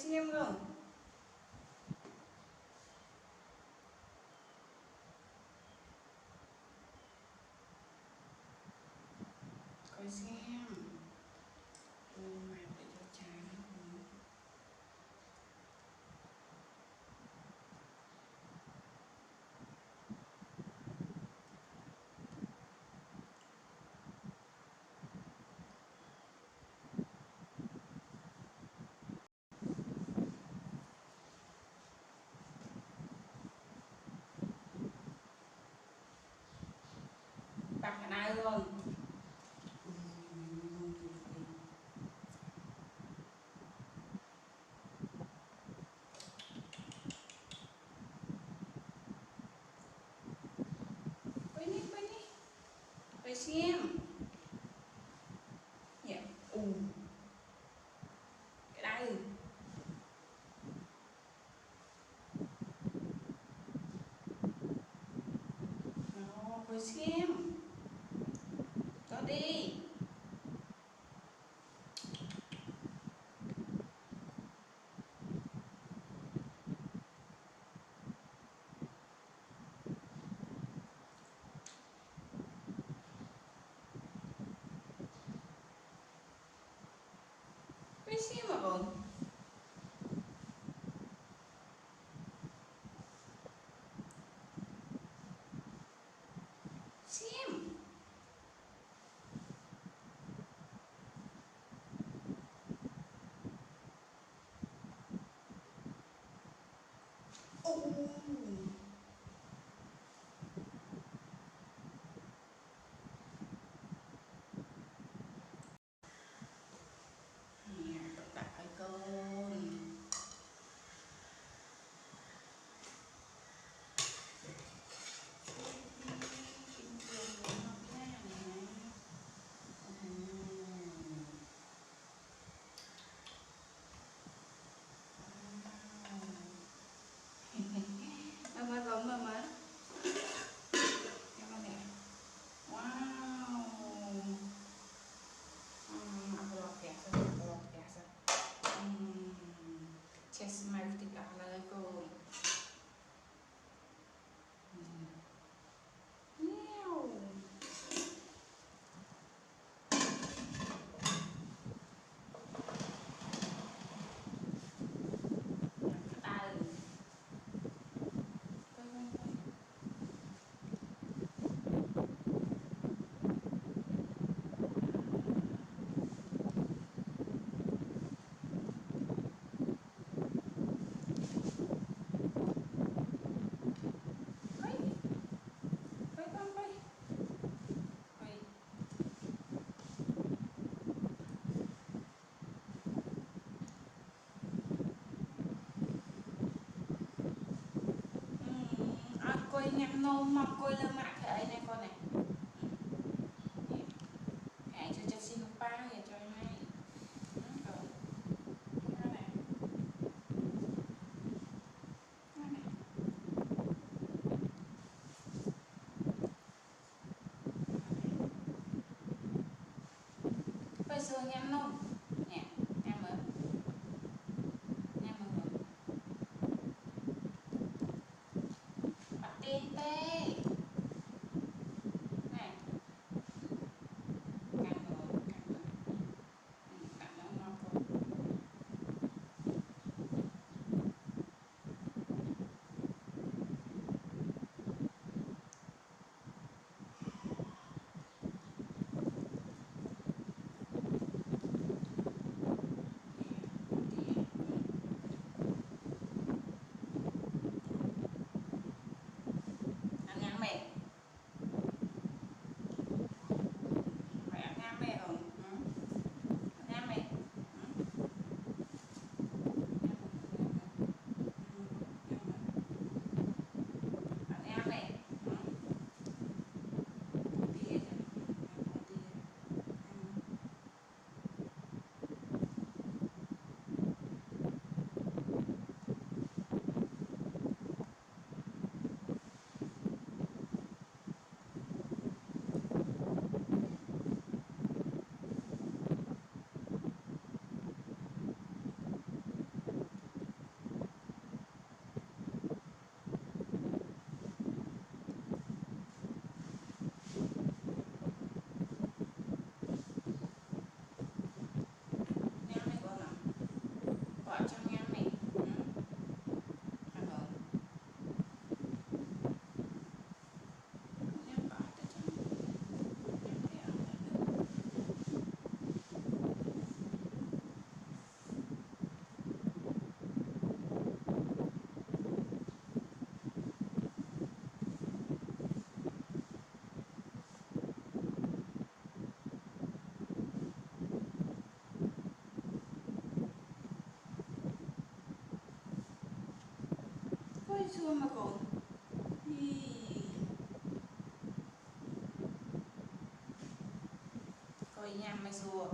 xem rồi. Coi xem. Ô mà để cho trái nó cũng bạc cả ai luôn. Quay đi. Quay xem. Dạ. Cái đây. Nó quay xem. Cho đi. Quay xem mà còn. Xem. Nè, đặt cái con. Mama có mama. Mama nè. Wow. Aku biasa. Chest mouth tidak halal ko. Meow. Tahu. Coi nhắm nôm mà coi lên mặt thế này con này. Hãy cho xin một ba vậy cho em hay. Bây giờ nhắm nôm nè, nhắm mở bắt tên tê này cắn nó ngon không. nhằm mày xùa